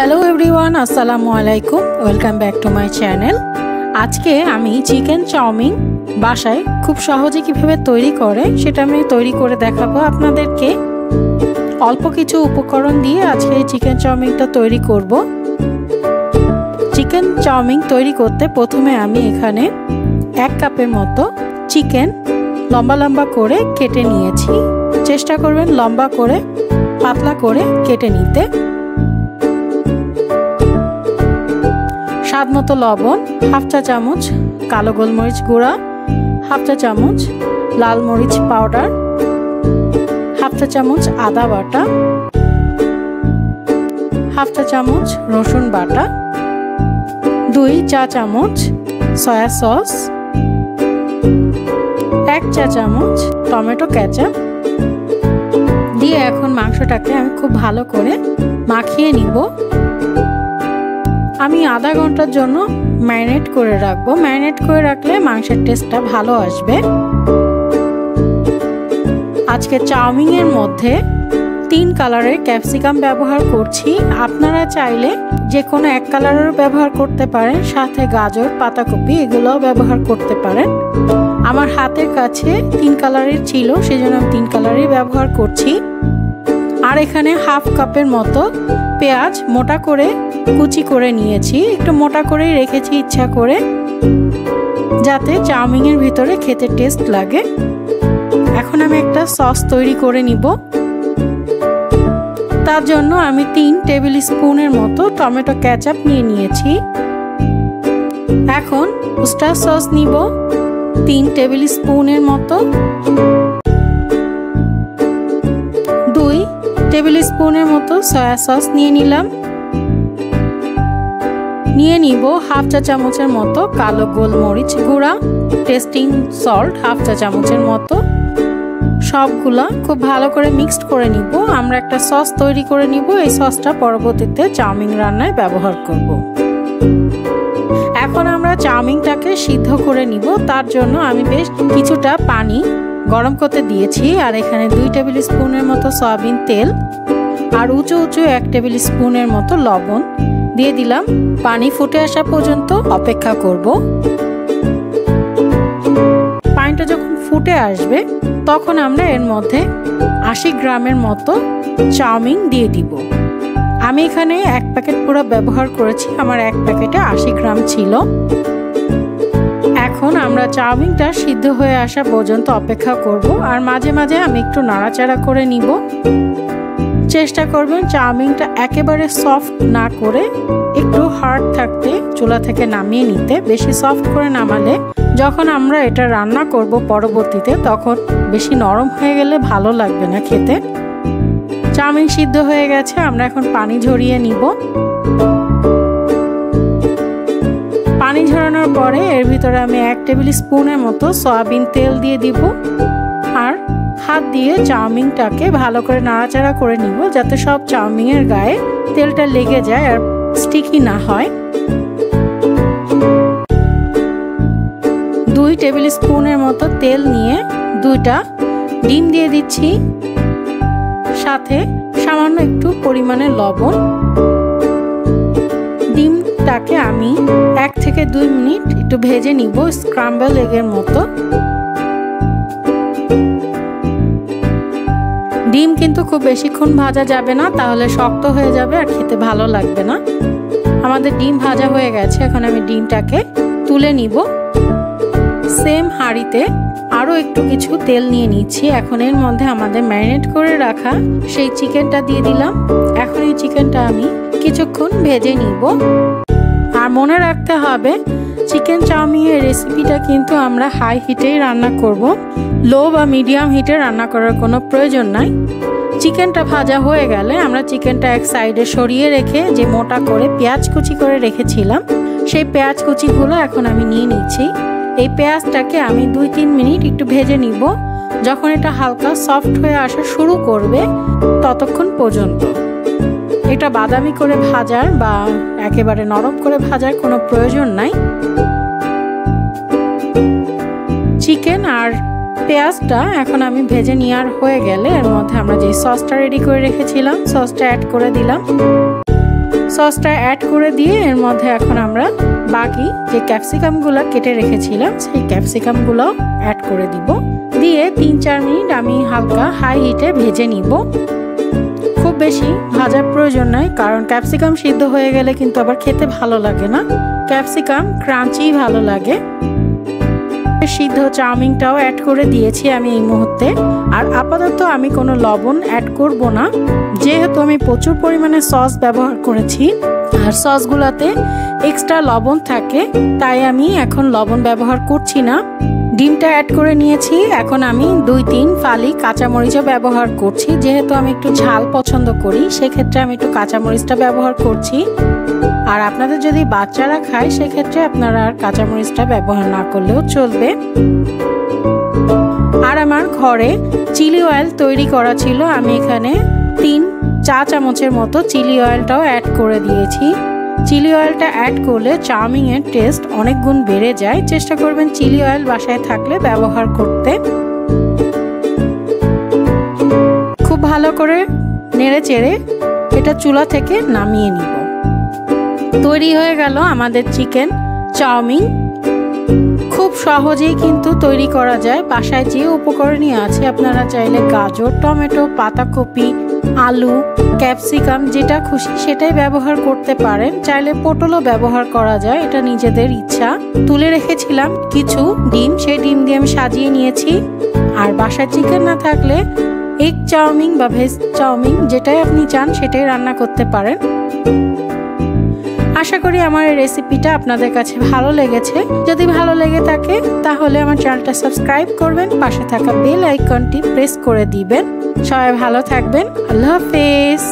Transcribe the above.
Hello everyone अस्सलामु आलाइकुम welcome back to my channel. आज के आमी चिकेन चाउमिन बासाय खूब सहजे किभाबे तैरी करे सेटा आमी तैरी करे देखाबो आपनादेरके। अल्प किछु उपकरण दिए आज के चिकेन चाउमिनटा तैरी करब। चिकेन चाउमिन तैरी करते प्रथमे आमी एखाने 1 कापेर मतो चिकेन लम्बा लम्बा करे केटे निয়েছি। चेष्टा करबेन लम्बा करे पातला करे केटे निते। स्वाद मतो लवण, हाफ चा चामच कालो गोलमरिच गुड़ा, हाफ चा चामच लाल मरिच पाउडार, हाफ चा चामच आदा बाटा, हाफ चा चामच रसुन बाटा, 2 चा चामच सया सस, 1 चा चामच टमेटो केचाप दिए एखन मांसटाके आमी खूब भालो करे माखिए निब। आमी आधा घंटार जोन्नो मैरिनेट करे राखबो। मैरिनेट करे राखले मांसेर टेस्टटा भालो आसबे। आजके चाउमिनेर मध्य 3 कालारेर कैप्सिकाम व्यवहार करछि। आपनारा चाइले जे कोनो एक कालारेर व्यवहार करते पारेन, साथे गाजर पाताकपि एगुलोও व्यवहार करते पारेन। आमार हातेर काछे 3 कालारेर छिलो सेजন্য आमि 3 कालारेर व्यवहार करछि। আর এখানে হাফ কাপের মতো পেঁয়াজ মোটা করে কুচি করে নিয়েছি। একটু মোটা করেই রেখেছি ইচ্ছা করে, যাতে চাউমিনের ভিতরে খেতে টেস্ট লাগে। এখন আমি একটা সস তৈরি করে নিব। তার জন্য আমি 3 টেবিল স্পুনের মতো টমেটো কেচাপ নিয়ে নিয়েছি। এখন ওয়েস্টার সস নিব 3 টেবিল স্পুনের মতো, 2 টেবিল স্পুনের মতো সয়া সস নিয়ে নিলাম। নিয়ে নিব হাফ চা চামচের মতো কালো গোলমরিচ গুঁড়া, টেস্টিং সল্ট হাফ চা চামচের মতো। সবগুলা খুব ভালো করে মিক্সড করে নিব। আমরা একটা সস তৈরি করে নিব। এই সসটা পরবর্তীতে চাউমিন রান্নায় ব্যবহার করব। এখন আমরা চাউমিনটাকে সিদ্ধ করে নিব। তার জন্য আমি বেশ কিছুটা পানি গরম করতে দিয়েছি। আর এখানে 2 টেবিল স্পুনের মতো সয়াবিন তেল আর উঁচু উঁচু 1 টেবিল স্পুনের মতো লবণ দিয়ে দিলাম। পানি ফুটে আসা পর্যন্ত অপেক্ষা করব। পানিটা যখন ফুটে আসবে তখন আমরা এর মধ্যে 80 গ্রামের মতো চাউমিন দিয়ে দিব। আমি এখানে 1 প্যাকেট পুরো ব্যবহার করেছি, আমার 1 প্যাকেটে 80 গ্রাম ছিল। এখন আমরা চাউমিনটা সিদ্ধ হয়ে আসা পর্যন্ত অপেক্ষা করব। আর মাঝে মাঝে আমি একটু নাড়াচাড়া করে নিব। চেষ্টা করবেন চাউমিনটা একেবারে সফট না করে একটু হার্ড থাকতে চুলা থেকে নামিয়ে নিতে। বেশি সফট করে নামালে যখন আমরা এটা রান্না করব পরবর্তীতে তখন বেশি নরম হয়ে গেলে ভালো লাগবে না খেতে। চাউমিন সিদ্ধ হয়ে গেছে, আমরা এখন পানি ঝরিয়ে নিব। পানি ঝরানোর পরে এর ভিতরে আমি 1 টেবিল স্পুনের মতো সয়াবিন তেল দিয়ে দিব। আর হাত দিয়ে চাউমিনটাকে ভালো করে নাড়াচাড়া করে নিব, যাতে সব চাউমিনের গায়ে তেলটা লেগে যায় আর স্টিকি না হয়। 2 টেবিল স্পুনের মতো তেল নিয়ে 2টা ডিম দিয়ে দিচ্ছি, সাথে সামান্য একটু পরিমাণে লবণ। ডিমটাকে আমি 1 থেকে 2 মিনিট একটু ভেজে নিব স্ক্রাম্বল এগের মতো। ডিম কিন্তু খুব বেশিক্ষণ ভাজা যাবে না, তাহলে শক্ত হয়ে যাবে আর খেতে ভালো লাগবে না। আমাদের ডিম ভাজা হয়ে গেছে, এখন আমি ডিমটাকে তুলে নিব। সেম হাঁড়িতে আরও একটু কিছু তেল নিয়ে নিচ্ছি। এখন এর মধ্যে আমাদের ম্যারিনেট করে রাখা সেই চিকেনটা দিয়ে দিলাম। এখন এই চিকেনটা আমি কিছুক্ষণ ভেজে নিব। আর মনে রাখতে হবে চিকেন চাউমিনের রেসিপিটা কিন্তু আমরা হাই হিটেই রান্না করব। লো বা মিডিয়াম হিটে রান্না করার কোনো প্রয়োজন নাই। চিকেনটা ভাজা হয়ে গেলে আমরা চিকেনটা এক সাইডে সরিয়ে রেখে যে মোটা করে পেঁয়াজ কুচি করে রেখেছিলাম সেই পেঁয়াজ কুচিগুলো এখন আমি নিয়ে নিচ্ছি। এই পেঁয়াজটাকে আমি 2-3 মিনিট একটু ভেজে নিব। যখন এটা হালকা সফট হয়ে আসা শুরু করবে ততক্ষণ পর্যন্ত। এটা বাদামি করে ভাজার বা একেবারে নরম করে ভাজার কোনো প্রয়োজন নাই। চিকেন আর পেঁয়াজটা এখন আমি ভেজে নেওয়ার হয়ে গেলে এর মধ্যে আমরা যে সসটা রেডি করে রেখেছিলাম সসটা অ্যাড করে দিলাম। সসটা অ্যাড করে দিয়ে এর মধ্যে এখন আমরা বাকি যে ক্যাপসিকামগুলো কেটে রেখেছিলাম সেই ক্যাপসিকামগুলো অ্যাড করে দিব। দিয়ে 3-4 মিনিট আমি হালকা হাই হিটে ভেজে নিব। খুব বেশি ভাজার প্রয়োজন নয়, কারণ ক্যাপসিকাম সিদ্ধ হয়ে গেলে কিন্তু আবার খেতে ভালো লাগে না। ক্যাপসিকাম ক্রাঞ্চি ভালো লাগে। সিদ্ধ চাউমিনটাও অ্যাড করে দিয়েছি আমি এই মুহূর্তে। আর আপাতত আমি কোনো লবণ অ্যাড করব না, যেহেতু আমি প্রচুর পরিমাণে সস ব্যবহার করেছি আর সসগুলোতে এক্সট্রা লবণ থাকে, তাই আমি এখন লবণ ব্যবহার করছি না। ডিমটা অ্যাড করে নিয়েছি। এখন আমি 2-3 ফালি কাঁচামরিচও ব্যবহার করছি, যেহেতু আমি একটু ঝাল পছন্দ করি সেক্ষেত্রে আমি একটু কাঁচামরিচটা ব্যবহার করছি। আর আপনাদের যদি বাচ্চারা খায় সেক্ষেত্রে আপনারা আর কাঁচামরিচটা ব্যবহার না করলেও চলবে। আর আমার ঘরে চিলি অয়েল তৈরি করা ছিল, আমি এখানে 3 চা চামচের মতো চিলি অয়েলটাও অ্যাড করে দিয়েছি। চিলি অয়েলটা অ্যাড করলে চাউমিনের টেস্ট অনেক গুণ বেড়ে যায়। চেষ্টা করবেন চিলি অয়েল বাসায় থাকলে ব্যবহার করতে। খুব ভালো করে নেড়ে চেড়ে এটা চুলা থেকে নামিয়ে নিব। তৈরি হয়ে গেল আমাদের চিকেন চাউমিন। খুব সহজেই কিন্তু তৈরি করা যায়। বাসায় যে উপকরণই আছে আপনারা চাইলে গাজর, টমেটো, পাতাকপি, আলু, ক্যাপসিকাম যেটা খুশি সেটাই ব্যবহার করতে পারেন। চাইলে পটলও ব্যবহার করা যায়, এটা নিজেদের ইচ্ছা। তুলে রেখেছিলাম কিছু ডিম, সেই ডিম দিয়ে আমি সাজিয়ে নিয়েছি। আর বাসায় চিকেন না থাকলে এগ চাউমিন বা ভেজ চাউমিন যেটাই আপনি চান সেটাই রান্না করতে পারেন। আশা করি আমার এই রেসিপিটা আপনাদের কাছে ভালো লেগেছে। যদি ভালো লেগে থাকে তাহলে আমার চ্যানেলটা সাবস্ক্রাইব করবেন, পাশে থাকা বেল আইকনটি প্রেস করে দিবেন। সবাই ভালো থাকবেন। আল্লাহ হাফেজ।